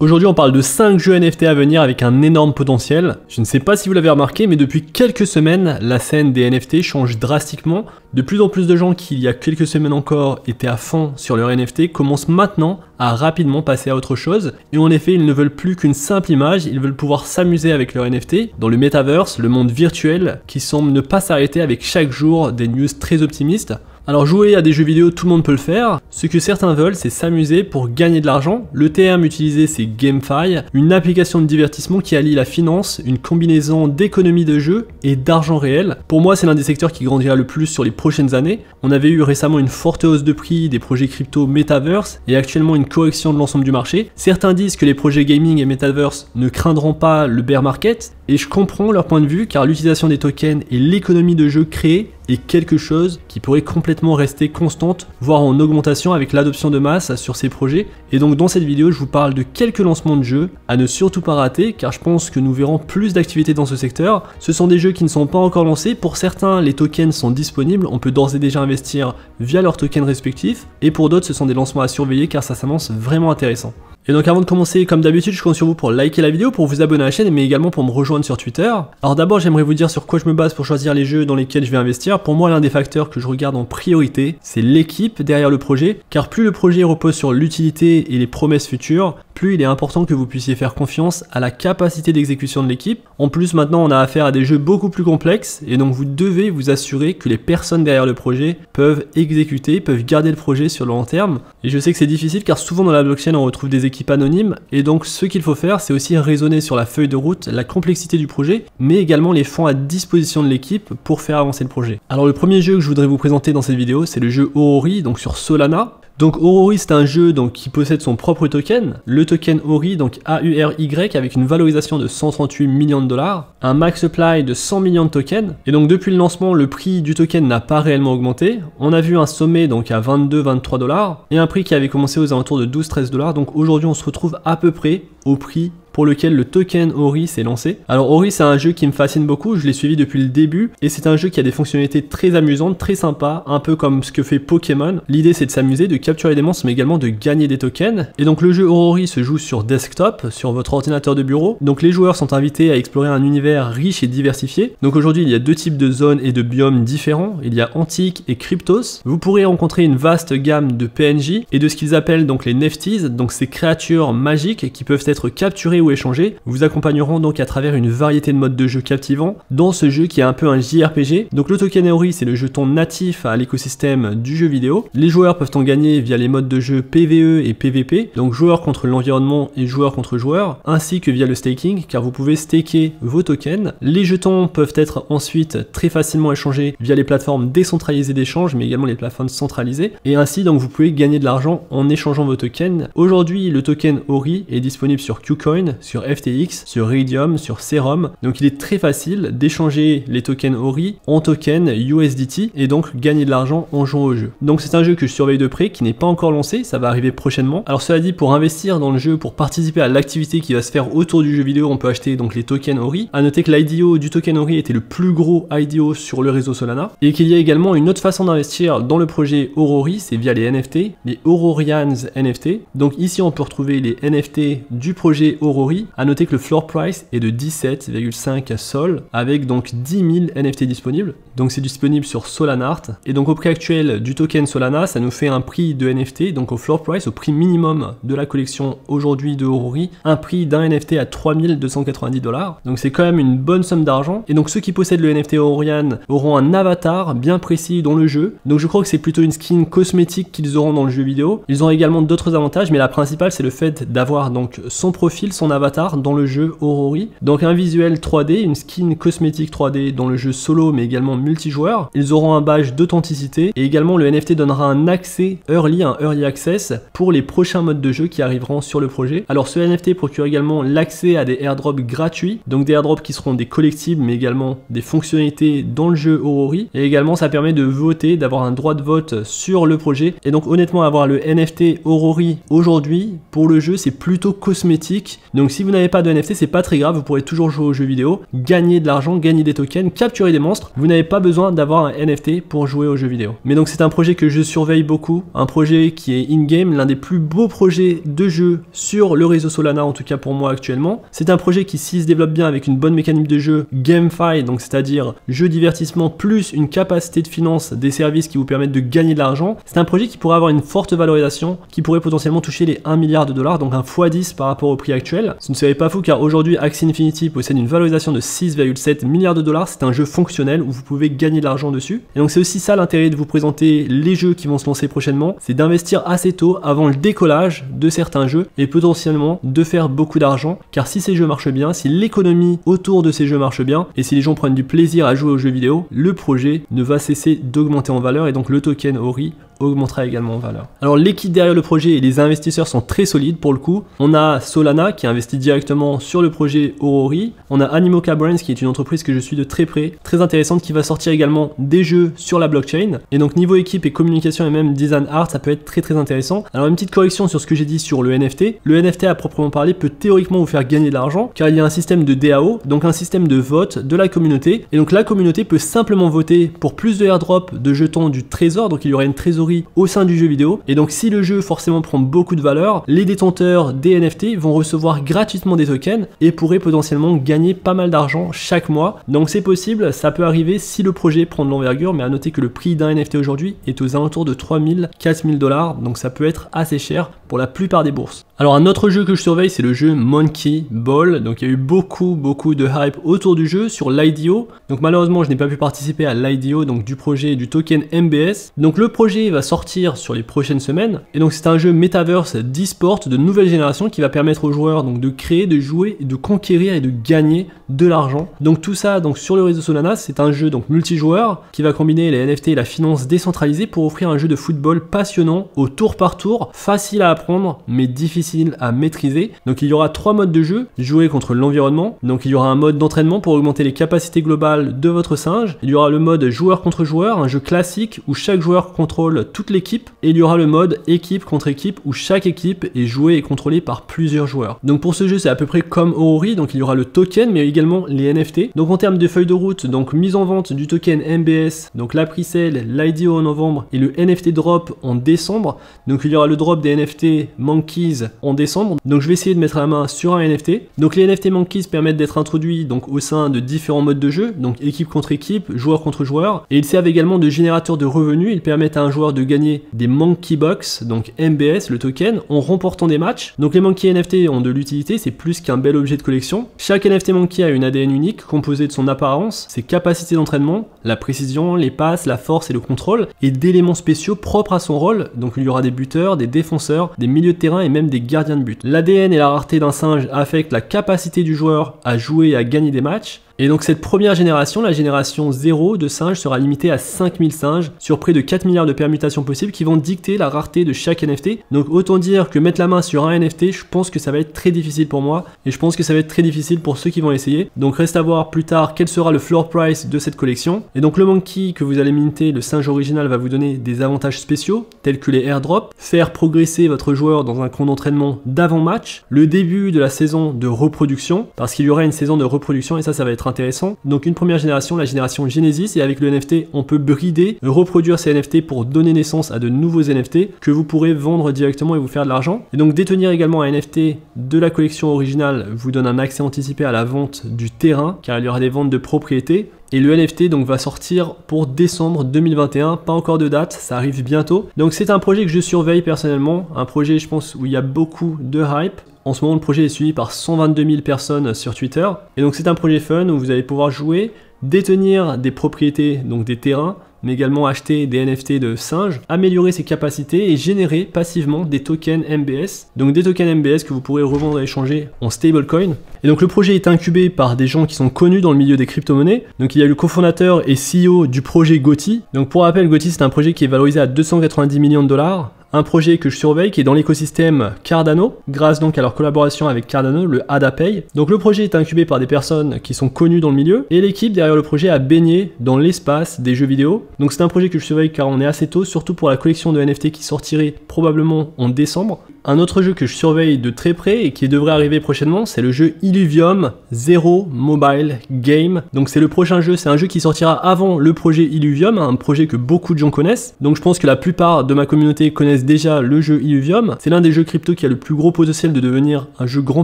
Aujourd'hui on parle de 5 jeux NFT à venir avec un énorme potentiel. Je ne sais pas si vous l'avez remarqué mais depuis quelques semaines la scène des NFT change drastiquement. De plus en plus de gens qui il y a quelques semaines encore étaient à fond sur leur NFT commencent maintenant à rapidement passer à autre chose. Et en effet ils ne veulent plus qu'une simple image, ils veulent pouvoir s'amuser avec leur NFT dans le metaverse, le monde virtuel qui semble ne pas s'arrêter avec chaque jour des news très optimistes. Alors jouer à des jeux vidéo, tout le monde peut le faire. Ce que certains veulent, c'est s'amuser pour gagner de l'argent. Le terme utilisé, c'est GameFi, une application de divertissement qui allie la finance, une combinaison d'économie de jeu et d'argent réel. Pour moi, c'est l'un des secteurs qui grandira le plus sur les prochaines années. On avait eu récemment une forte hausse de prix des projets crypto Metaverse et actuellement une correction de l'ensemble du marché. Certains disent que les projets gaming et Metaverse ne craindront pas le bear market et je comprends leur point de vue car l'utilisation des tokens et l'économie de jeu créée est quelque chose qui pourrait complètement rester constante, voire en augmentation avec l'adoption de masse sur ces projets. Et donc dans cette vidéo, je vous parle de quelques lancements de jeux à ne surtout pas rater, car je pense que nous verrons plus d'activités dans ce secteur. Ce sont des jeux qui ne sont pas encore lancés. Pour certains, les tokens sont disponibles, on peut d'ores et déjà investir via leurs tokens respectifs. Et pour d'autres, ce sont des lancements à surveiller car ça s'annonce vraiment intéressant. Et donc avant de commencer, comme d'habitude, je compte sur vous pour liker la vidéo, pour vous abonner à la chaîne, mais également pour me rejoindre sur Twitter. Alors d'abord, j'aimerais vous dire sur quoi je me base pour choisir les jeux dans lesquels je vais investir. Pour moi, l'un des facteurs que je regarde en priorité, c'est l'équipe derrière le projet, car plus le projet repose sur l'utilité et les promesses futures, plus il est important que vous puissiez faire confiance à la capacité d'exécution de l'équipe. En plus, maintenant, on a affaire à des jeux beaucoup plus complexes, et donc vous devez vous assurer que les personnes derrière le projet peuvent exécuter, peuvent garder le projet sur le long terme. Et je sais que c'est difficile, car souvent dans la blockchain, on retrouve des équipes anonymes, et donc ce qu'il faut faire, c'est aussi raisonner sur la feuille de route, la complexité du projet, mais également les fonds à disposition de l'équipe pour faire avancer le projet. Alors le premier jeu que je voudrais vous présenter dans cette vidéo, c'est le jeu Orori, donc sur Solana. Donc Orori, c'est un jeu qui possède son propre token, le token Ori, donc AURY, avec une valorisation de 138 millions de dollars, un max supply de 100 millions de tokens, et donc depuis le lancement, le prix du token n'a pas réellement augmenté. On a vu un sommet donc à 22-23 dollars, et un prix qui avait commencé aux alentours de 12-13 dollars, donc aujourd'hui on se retrouve à peu près au prix pour lequel le token Ori s'est lancé. Alors Ori, c'est un jeu qui me fascine beaucoup, je l'ai suivi depuis le début et c'est un jeu qui a des fonctionnalités très amusantes, très sympas, un peu comme ce que fait Pokémon. L'idée c'est de s'amuser, de capturer des monstres mais également de gagner des tokens. Et donc le jeu Orori se joue sur desktop, sur votre ordinateur de bureau. Donc les joueurs sont invités à explorer un univers riche et diversifié. Donc aujourd'hui il y a deux types de zones et de biomes différents, il y a Antique et Cryptos. Vous pourrez rencontrer une vaste gamme de PNJ et de ce qu'ils appellent donc les Nefties, donc ces créatures magiques qui peuvent être capturées ou échanger, vous accompagneront donc à travers une variété de modes de jeu captivants dans ce jeu qui est un peu un JRPG. Donc le token Ori, c'est le jeton natif à l'écosystème du jeu vidéo. Les joueurs peuvent en gagner via les modes de jeu PvE et PvP, donc joueurs contre l'environnement et joueurs contre joueurs, ainsi que via le staking, car vous pouvez staker vos tokens. Les jetons peuvent être ensuite très facilement échangés via les plateformes décentralisées d'échange, mais également les plateformes centralisées, et ainsi donc vous pouvez gagner de l'argent en échangeant vos tokens. Aujourd'hui, le token Ori est disponible sur KuCoin, sur FTX, sur Raydium, sur Serum. Donc il est très facile d'échanger les tokens Ori en tokens USDT et donc gagner de l'argent en jouant au jeu. Donc c'est un jeu que je surveille de près, qui n'est pas encore lancé, ça va arriver prochainement. Alors cela dit, pour investir dans le jeu, pour participer à l'activité qui va se faire autour du jeu vidéo, on peut acheter donc les tokens Ori. A noter que l'IDO du token Ori était le plus gros IDO sur le réseau Solana et qu'il y a également une autre façon d'investir dans le projet Orori, c'est via les NFT, les Ororians NFT. Donc ici on peut retrouver les NFT du projet Orori. A noter que le floor price est de 17,5 sol avec donc 10 000 NFT disponibles. Donc c'est disponible sur Solanart. Et donc au prix actuel du token Solana, ça nous fait un prix de NFT, donc au floor price, au prix minimum de la collection aujourd'hui de Orori, un prix d'un NFT à 3290 dollars. Donc c'est quand même une bonne somme d'argent. Et donc ceux qui possèdent le NFT Ororian auront un avatar bien précis dans le jeu. Donc je crois que c'est plutôt une skin cosmétique qu'ils auront dans le jeu vidéo. Ils ont également d'autres avantages, mais la principale c'est le fait d'avoir donc son profil, son avatar dans le jeu Orori. Donc un visuel 3D, une skin cosmétique 3D dans le jeu solo mais également multijoueur. Ils auront un badge d'authenticité et également le NFT donnera un accès early, un early access pour les prochains modes de jeu qui arriveront sur le projet. Alors ce NFT procure également l'accès à des airdrops gratuits, donc des airdrops qui seront des collectibles mais également des fonctionnalités dans le jeu Orori, et également ça permet de voter, d'avoir un droit de vote sur le projet. Et donc honnêtement avoir le NFT Orori aujourd'hui pour le jeu c'est plutôt cosmétique. Donc Donc si vous n'avez pas de NFT, c'est pas très grave, vous pourrez toujours jouer aux jeux vidéo, gagner de l'argent, gagner des tokens, capturer des monstres. Vous n'avez pas besoin d'avoir un NFT pour jouer aux jeux vidéo. Mais donc c'est un projet que je surveille beaucoup, un projet qui est in-game, l'un des plus beaux projets de jeu sur le réseau Solana, en tout cas pour moi actuellement. C'est un projet qui, s'il se développe bien avec une bonne mécanique de jeu, GameFi, donc c'est-à-dire jeu divertissement plus une capacité de finance des services qui vous permettent de gagner de l'argent, c'est un projet qui pourrait avoir une forte valorisation, qui pourrait potentiellement toucher les 1 milliard de dollars, donc un x10 par rapport au prix actuel. Ce ne serait pas fou car aujourd'hui Axie Infinity possède une valorisation de 6,7 milliards de dollars, c'est un jeu fonctionnel où vous pouvez gagner de l'argent dessus. Et donc c'est aussi ça l'intérêt de vous présenter les jeux qui vont se lancer prochainement, c'est d'investir assez tôt avant le décollage de certains jeux et potentiellement de faire beaucoup d'argent, car si ces jeux marchent bien, si l'économie autour de ces jeux marche bien et si les gens prennent du plaisir à jouer aux jeux vidéo, le projet ne va cesser d'augmenter en valeur et donc le token Ori augmentera également en valeur. Alors l'équipe derrière le projet et les investisseurs sont très solides pour le coup. On a Solana qui investit directement sur le projet Ori. On a Animoca Brands qui est une entreprise que je suis de très près, très intéressante, qui va sortir également des jeux sur la blockchain. Et donc niveau équipe et communication et même design art, ça peut être très intéressant. Alors une petite correction sur ce que j'ai dit sur le NFT. Le NFT à proprement parler peut théoriquement vous faire gagner de l'argent car il y a un système de DAO, donc un système de vote de la communauté. Et donc la communauté peut simplement voter pour plus de airdrop de jetons du trésor, donc il y aura une trésorerie au sein du jeu vidéo. Et donc si le jeu forcément prend beaucoup de valeur, les détenteurs des NFT vont recevoir gratuitement des tokens et pourraient potentiellement gagner pas mal d'argent chaque mois. Donc c'est possible, ça peut arriver si le projet prend de l'envergure, mais à noter que le prix d'un NFT aujourd'hui est aux alentours de 3 000, 4 000 dollars, donc ça peut être assez cher pour la plupart des bourses. Alors un autre jeu que je surveille, c'est le jeu Monkey Ball. Donc il y a eu beaucoup de hype autour du jeu sur l'IDO. Donc malheureusement je n'ai pas pu participer à l'IDO, donc du projet du token MBS. Donc le projet va sortir sur les prochaines semaines. Et donc c'est un jeu Metaverse d'e-sport de nouvelle génération qui va permettre aux joueurs donc de créer, de jouer, de conquérir et de gagner de l'argent. Donc tout ça donc sur le réseau Solana, c'est un jeu donc multijoueur qui va combiner les NFT et la finance décentralisée pour offrir un jeu de football passionnant au tour par tour, facile à apprendre mais difficile à maîtriser. Donc il y aura 3 modes de jeu: jouer contre l'environnement, donc il y aura un mode d'entraînement pour augmenter les capacités globales de votre singe, il y aura le mode joueur contre joueur, un jeu classique où chaque joueur contrôle toute l'équipe, et il y aura le mode équipe contre équipe où chaque équipe est jouée et contrôlée par plusieurs joueurs. Donc pour ce jeu c'est à peu près comme Ori, donc il y aura le token mais également les NFT. Donc en termes de feuille de route, donc mise en vente du token MBS, donc la pre-sale, l'IDO en novembre et le NFT drop en décembre. Donc il y aura le drop des NFT Monkeys en décembre. Donc je vais essayer de mettre la main sur un NFT. Donc les NFT Monkeys permettent d'être introduits donc au sein de différents modes de jeu, donc équipe contre équipe, joueur contre joueur, et ils servent également de générateur de revenus. Ils permettent à un joueur de gagner des Monkey Box, donc MBS, le token, en remportant des matchs. Donc les Monkey NFT ont de l'utilité, c'est plus qu'un bel objet de collection. Chaque NFT Monkey a une ADN unique composée de son apparence, ses capacités d'entraînement, la précision, les passes, la force et le contrôle, et d'éléments spéciaux propres à son rôle. Donc il y aura des buteurs, des défenseurs, des milieux de terrain et même des gardiens de but. L'ADN et la rareté d'un singe affectent la capacité du joueur à jouer et à gagner des matchs. Et donc cette première génération, la génération 0 de singes, sera limitée à 5000 singes sur près de 4 milliards de permutations possibles qui vont dicter la rareté de chaque NFT. Donc autant dire que mettre la main sur un NFT, je pense que ça va être très difficile pour moi et je pense que ça va être très difficile pour ceux qui vont essayer. Donc reste à voir plus tard quel sera le floor price de cette collection. Et donc le monkey que vous allez minter, le singe original, va vous donner des avantages spéciaux tels que les airdrops, faire progresser votre joueur dans un camp d'entraînement d'avant-match, le début de la saison de reproduction, parce qu'il y aura une saison de reproduction et ça va être intéressant. Donc une première génération, la génération Genesis, et avec le NFT on peut brider, reproduire ces NFT pour donner naissance à de nouveaux NFT que vous pourrez vendre directement et vous faire de l'argent. Et donc détenir également un NFT de la collection originale vous donne un accès anticipé à la vente du terrain, car il y aura des ventes de propriété. Et le NFT donc va sortir pour décembre 2021, pas encore de date, ça arrive bientôt. Donc c'est un projet que je surveille personnellement, un projet je pense où il y a beaucoup de hype. En ce moment le projet est suivi par 122 000 personnes sur Twitter. Et donc c'est un projet fun où vous allez pouvoir jouer, détenir des propriétés, donc des terrains, mais également acheter des NFT de singes, améliorer ses capacités et générer passivement des tokens MBS. Donc des tokens MBS que vous pourrez revendre et échanger en stablecoin. Et donc le projet est incubé par des gens qui sont connus dans le milieu des crypto-monnaies. Donc il y a le cofondateur et CEO du projet Gotti. Donc pour rappel, Gotti c'est un projet qui est valorisé à 290 millions de dollars. Un projet que je surveille qui est dans l'écosystème Cardano, grâce donc à leur collaboration avec Cardano, le AdaPay. Donc le projet est incubé par des personnes qui sont connues dans le milieu et l'équipe derrière le projet a baigné dans l'espace des jeux vidéo. Donc c'est un projet que je surveille car on est assez tôt, surtout pour la collection de NFT qui sortirait probablement en décembre. Un autre jeu que je surveille de très près et qui devrait arriver prochainement, c'est le jeu Illuvium Zero Mobile Game. Donc c'est le prochain jeu, c'est un jeu qui sortira avant le projet Illuvium, un projet que beaucoup de gens connaissent. Donc je pense que la plupart de ma communauté connaissent déjà le jeu Illuvium. C'est l'un des jeux crypto qui a le plus gros potentiel de devenir un jeu grand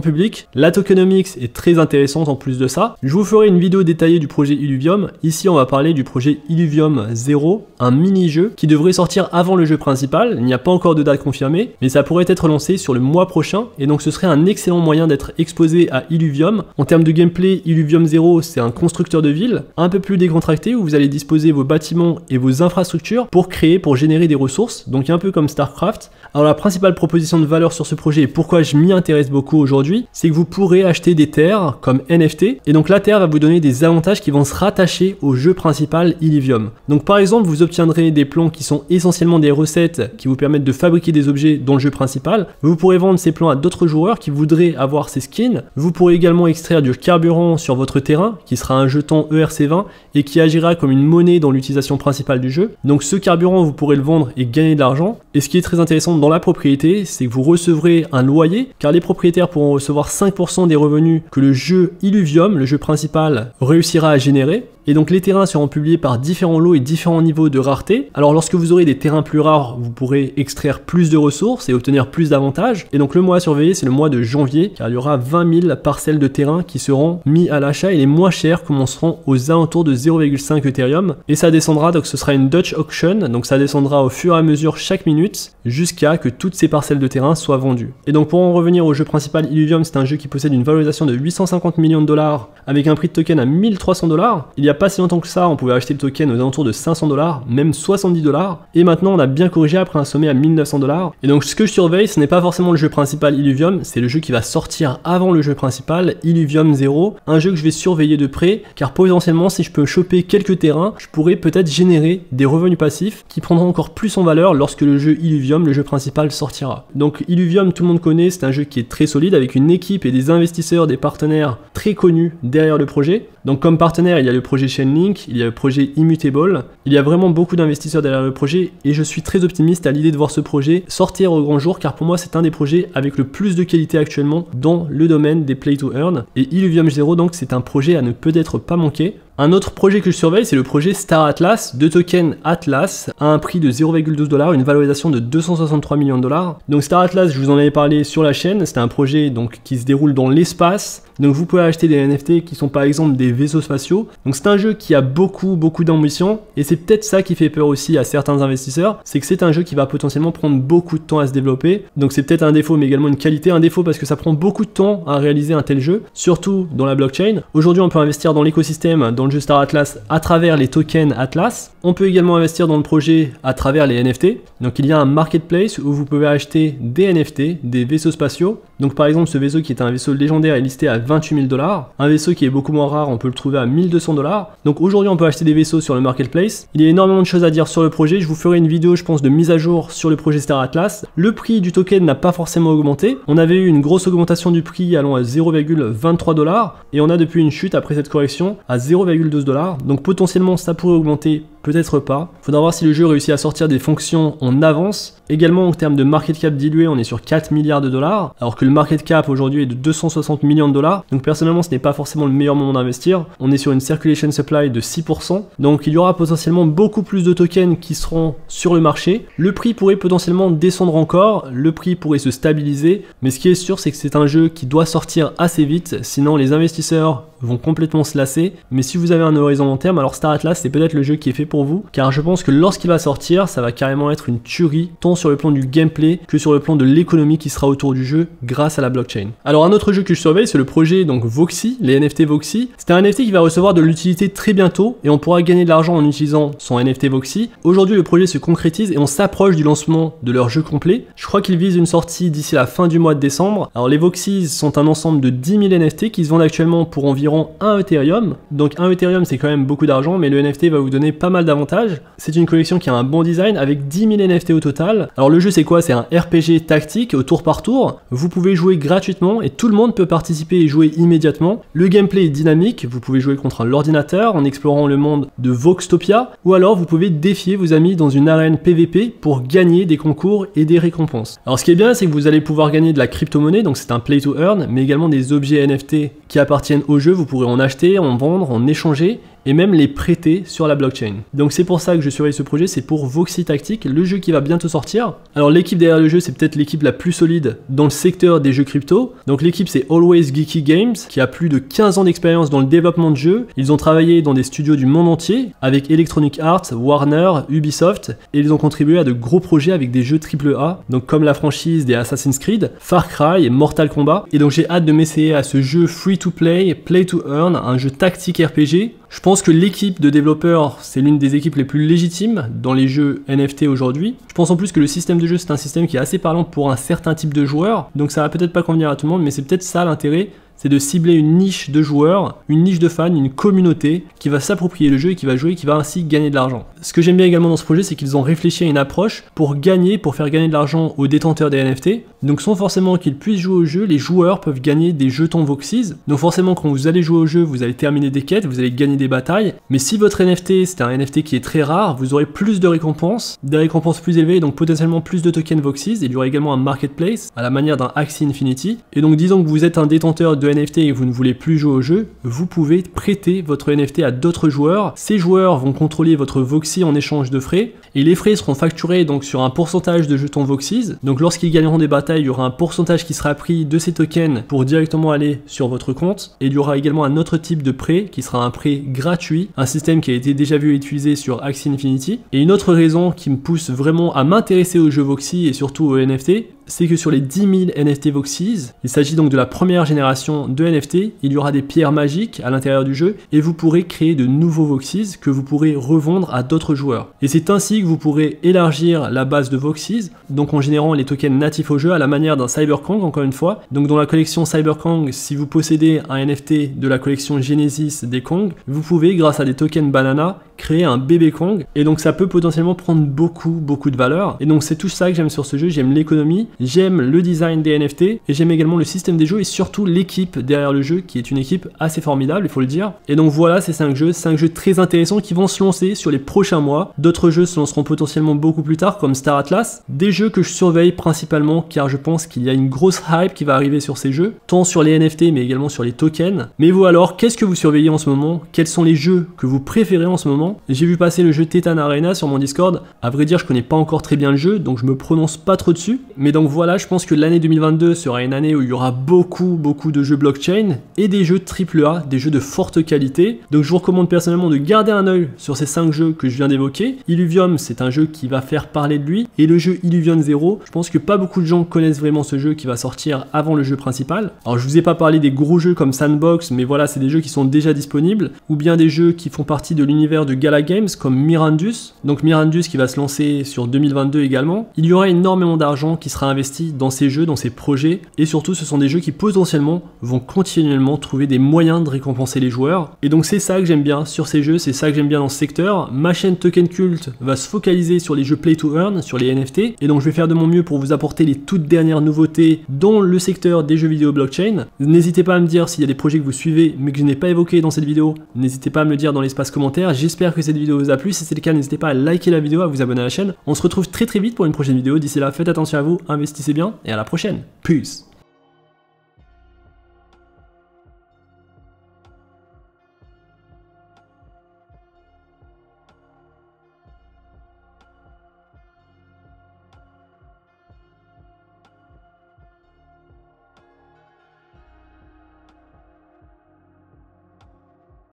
public. La tokenomics est très intéressante en plus de ça. Je vous ferai une vidéo détaillée du projet Illuvium. Ici on va parler du projet Illuvium Zero, un mini-jeu qui devrait sortir avant le jeu principal. Il n'y a pas encore de date confirmée, mais ça pourrait être lancé sur le mois prochain, et donc ce serait un excellent moyen d'être exposé à Illuvium. En termes de gameplay, Illuvium Zero, c'est un constructeur de ville, un peu plus décontracté, où vous allez disposer vos bâtiments et vos infrastructures pour créer, pour générer des ressources, donc un peu comme StarCraft. Alors la principale proposition de valeur sur ce projet, et pourquoi je m'y intéresse beaucoup aujourd'hui, c'est que vous pourrez acheter des terres comme NFT, et donc la terre va vous donner des avantages qui vont se rattacher au jeu principal Illuvium. Donc par exemple, vous obtiendrez des plans qui sont essentiellement des recettes qui vous permettent de fabriquer des objets dans le jeu principal. Vous pourrez vendre ces plans à d'autres joueurs qui voudraient avoir ces skins. Vous pourrez également extraire du carburant sur votre terrain, qui sera un jeton ERC20 et qui agira comme une monnaie dans l'utilisation principale du jeu. Donc ce carburant, vous pourrez le vendre et gagner de l'argent. Et ce qui est très intéressant dans la propriété, c'est que vous recevrez un loyer, car les propriétaires pourront recevoir 5% des revenus que le jeu Illuvium, le jeu principal, réussira à générer. Et donc les terrains seront publiés par différents lots et différents niveaux de rareté. Alors lorsque vous aurez des terrains plus rares, vous pourrez extraire plus de ressources et obtenir plus d'avantages. Et donc le mois à surveiller, c'est le mois de janvier, car il y aura 20 000 parcelles de terrain qui seront mis à l'achat, et les moins chers commenceront aux alentours de 0,5 Ethereum. Et ça descendra, donc ce sera une Dutch auction, donc ça descendra au fur et à mesure chaque minute, jusqu'à que toutes ces parcelles de terrain soient vendues. Et donc pour en revenir au jeu principal, Illuvium, c'est un jeu qui possède une valorisation de 850 millions de dollars, avec un prix de token à 1300 dollars. Il y a pas si longtemps que ça, on pouvait acheter le token aux alentours de 500 dollars, même 70 dollars, et maintenant on a bien corrigé après un sommet à 1900 dollars. Et donc ce que je surveille, ce n'est pas forcément le jeu principal Illuvium, c'est le jeu qui va sortir avant le jeu principal, Illuvium Zero, un jeu que je vais surveiller de près, car potentiellement si je peux choper quelques terrains, je pourrais peut-être générer des revenus passifs qui prendront encore plus en valeur lorsque le jeu Illuvium, le jeu principal, sortira. Donc Illuvium, tout le monde connaît, c'est un jeu qui est très solide, avec une équipe et des investisseurs, des partenaires très connus derrière le projet. Donc comme partenaire, il y a le projet Chainlink, il y a le projet Immutable, il y a vraiment beaucoup d'investisseurs derrière le projet, et je suis très optimiste à l'idée de voir ce projet sortir au grand jour, car pour moi c'est un des projets avec le plus de qualité actuellement dans le domaine des play to earn, et Illuvium Zero, donc c'est un projet à ne peut-être pas manquer. Un autre projet que je surveille, c'est le projet Star Atlas, de token Atlas, à un prix de 0,12 $, une valorisation de 263 millions de dollars. Donc Star Atlas, je vous en avais parlé sur la chaîne, c'est un projet donc qui se déroule dans l'espace. Donc vous pouvez acheter des NFT qui sont par exemple des vaisseaux spatiaux. Donc c'est un jeu qui a beaucoup d'ambition, et c'est peut-être ça qui fait peur aussi à certains investisseurs, c'est que c'est un jeu qui va potentiellement prendre beaucoup de temps à se développer. Donc c'est peut-être un défaut, mais également une qualité. Un défaut parce que ça prend beaucoup de temps à réaliser un tel jeu, surtout dans la blockchain. Aujourd'hui on peut investir dans l'écosystème, dans le jeu Star Atlas à travers les tokens Atlas. On peut également investir dans le projet à travers les NFT. Donc il y a un marketplace où vous pouvez acheter des NFT, des vaisseaux spatiaux. Donc par exemple ce vaisseau qui est un vaisseau légendaire est listé à 28 000 $. Un vaisseau qui est beaucoup moins rare, on peut le trouver à 1200 $. Donc aujourd'hui on peut acheter des vaisseaux sur le marketplace. Il y a énormément de choses à dire sur le projet. Je vous ferai une vidéo je pense de mise à jour sur le projet Star Atlas. Le prix du token n'a pas forcément augmenté. On avait eu une grosse augmentation du prix allant à 0,23 $, et on a depuis une chute après cette correction à 0,12 $. Donc potentiellement ça pourrait augmenter, peut-être pas. Faudra voir si le jeu réussit à sortir des fonctions en avance. Également en termes de market cap dilué, on est sur 4 milliards de dollars, alors que le market cap aujourd'hui est de 260 millions de dollars. Donc personnellement ce n'est pas forcément le meilleur moment d'investir. On est sur une circulation supply de 6%. Donc il y aura potentiellement beaucoup plus de tokens qui seront sur le marché. Le prix pourrait potentiellement descendre encore, le prix pourrait se stabiliser, mais ce qui est sûr c'est que c'est un jeu qui doit sortir assez vite, sinon les investisseurs vont complètement se lasser. Mais si vous avez un horizon long terme, alors Star Atlas c'est peut-être le jeu qui est fait pour vous, car je pense que lorsqu'il va sortir, ça va carrément être une tuerie, tant sur le plan du gameplay que sur le plan de l'économie qui sera autour du jeu grâce à la blockchain. Alors un autre jeu que je surveille, c'est le projet donc Voxy, les NFT Voxy. C'est un NFT qui va recevoir de l'utilité très bientôt, et on pourra gagner de l'argent en utilisant son NFT Voxy. Aujourd'hui le projet se concrétise et on s'approche du lancement de leur jeu complet. Je crois qu'ils visent une sortie d'ici la fin du mois de décembre. Alors les Voxys sont un ensemble de 10 000 NFT qui se vendent actuellement pour environ 1 Ethereum. Donc 1 Ethereum c'est quand même beaucoup d'argent, mais le NFT va vous donner pas mal mal d'avantages. C'est une collection qui a un bon design avec 10 000 NFT au total. Alors le jeu c'est quoi? C'est un RPG tactique au tour par tour. Vous pouvez jouer gratuitement et tout le monde peut participer et jouer immédiatement. Le gameplay est dynamique, vous pouvez jouer contre l'ordinateur en explorant le monde de Voxtopia, ou alors vous pouvez défier vos amis dans une arène PVP pour gagner des concours et des récompenses. Alors ce qui est bien, c'est que vous allez pouvoir gagner de la crypto-monnaie, donc c'est un play to earn, mais également des objets NFT qui appartiennent au jeu. Vous pourrez en acheter, en vendre, en échanger et même les prêter sur la blockchain. Donc c'est pour ça que je surveille ce projet, c'est pour Voxy Tactics, le jeu qui va bientôt sortir. Alors l'équipe derrière le jeu, c'est peut-être l'équipe la plus solide dans le secteur des jeux crypto. Donc l'équipe c'est Always Geeky Games, qui a plus de 15 ans d'expérience dans le développement de jeux. Ils ont travaillé dans des studios du monde entier, avec Electronic Arts, Warner, Ubisoft, et ils ont contribué à de gros projets avec des jeux AAA, donc comme la franchise des Assassin's Creed, Far Cry et Mortal Kombat. Et donc j'ai hâte de m'essayer à ce jeu free to play, play to earn, un jeu tactique RPG. Je pense que l'équipe de développeurs, c'est l'une des équipes les plus légitimes dans les jeux NFT aujourd'hui. Je pense en plus que le système de jeu, c'est un système qui est assez parlant pour un certain type de joueurs, donc ça va peut-être pas convenir à tout le monde, mais c'est peut-être ça l'intérêt, c'est de cibler une niche de joueurs, une niche de fans, une communauté qui va s'approprier le jeu et qui va jouer et qui va ainsi gagner de l'argent. Ce que j'aime bien également dans ce projet, c'est qu'ils ont réfléchi à une approche pour faire gagner de l'argent aux détenteurs des NFT. Donc sans forcément qu'ils puissent jouer au jeu, les joueurs peuvent gagner des jetons Voxies. Donc forcément quand vous allez jouer au jeu, vous allez terminer des quêtes, vous allez gagner des batailles. Mais si votre NFT, c'est un NFT qui est très rare, vous aurez plus de récompenses, des récompenses plus élevées, donc potentiellement plus de tokens Voxies. Il y aura également un marketplace à la manière d'un Axie Infinity. Et donc disons que vous êtes un détenteur de NFT et que vous ne voulez plus jouer au jeu, vous pouvez prêter votre NFT à d'autres joueurs. Ces joueurs vont contrôler votre Voxy en échange de frais et les frais seront facturés donc sur un pourcentage de jetons Voxies. Donc lorsqu'ils gagneront des batailles, il y aura un pourcentage qui sera pris de ces tokens pour directement aller sur votre compte. Et il y aura également un autre type de prêt qui sera un prêt gratuit, un système qui a été déjà vu et utilisé sur Axie Infinity. Et une autre raison qui me pousse vraiment à m'intéresser aux jeux Voxy et surtout aux NFT, c'est que sur les 10 000 NFT Voxies, il s'agit donc de la première génération de NFT, il y aura des pierres magiques à l'intérieur du jeu et vous pourrez créer de nouveaux Voxies que vous pourrez revendre à d'autres joueurs. Et c'est ainsi que vous pourrez élargir la base de Voxies, donc en générant les tokens natifs au jeu à la manière d'un Cyberkong encore une fois. Donc dans la collection Cyberkong, si vous possédez un NFT de la collection Genesis des Kong, vous pouvez grâce à des tokens Banana créer un bébé Kong et donc ça peut potentiellement prendre beaucoup de valeur. Et donc c'est tout ça que j'aime sur ce jeu, j'aime l'économie, j'aime le design des NFT et j'aime également le système des jeux et surtout l'équipe derrière le jeu qui est une équipe assez formidable, il faut le dire. Et donc voilà ces 5 jeux très intéressants qui vont se lancer sur les prochains mois. D'autres jeux se lanceront potentiellement beaucoup plus tard comme Star Atlas, des jeux que je surveille principalement car je pense qu'il y a une grosse hype qui va arriver sur ces jeux, tant sur les NFT mais également sur les tokens. Mais vous alors, qu'est-ce que vous surveillez en ce moment? Quels sont les jeux que vous préférez en ce moment? J'ai vu passer le jeu Titan Arena sur mon Discord, à vrai dire je connais pas encore très bien le jeu donc je me prononce pas trop dessus, mais donc voilà, je pense que l'année 2022 sera une année où il y aura beaucoup de jeux blockchain et des jeux AAA, des jeux de forte qualité. Donc je vous recommande personnellement de garder un œil sur ces 5 jeux que je viens d'évoquer. Illuvium, c'est un jeu qui va faire parler de lui, et le jeu Illuvium 0, je pense que pas beaucoup de gens connaissent vraiment ce jeu qui va sortir avant le jeu principal. Alors je vous ai pas parlé des gros jeux comme Sandbox, mais voilà, c'est des jeux qui sont déjà disponibles, ou bien des jeux qui font partie de l'univers de Gala Games comme Mirandus. Donc Mirandus qui va se lancer sur 2022 également. Il y aura énormément d'argent qui sera investi dans ces jeux, dans ces projets, et surtout ce sont des jeux qui potentiellement vont continuellement trouver des moyens de récompenser les joueurs. Et donc c'est ça que j'aime bien sur ces jeux, c'est ça que j'aime bien dans ce secteur. Ma chaîne Token Cult va se focaliser sur les jeux Play to Earn, sur les NFT, et donc je vais faire de mon mieux pour vous apporter les toutes dernières nouveautés dans le secteur des jeux vidéo blockchain. N'hésitez pas à me dire s'il y a des projets que vous suivez mais que je n'ai pas évoqués dans cette vidéo, n'hésitez pas à me le dire dans l'espace commentaire. J'espère que cette vidéo vous a plu, si c'est le cas n'hésitez pas à liker la vidéo, à vous abonner à la chaîne. On se retrouve très vite pour une prochaine vidéo, d'ici là faites attention à vous, investissez bien et à la prochaine. Peace.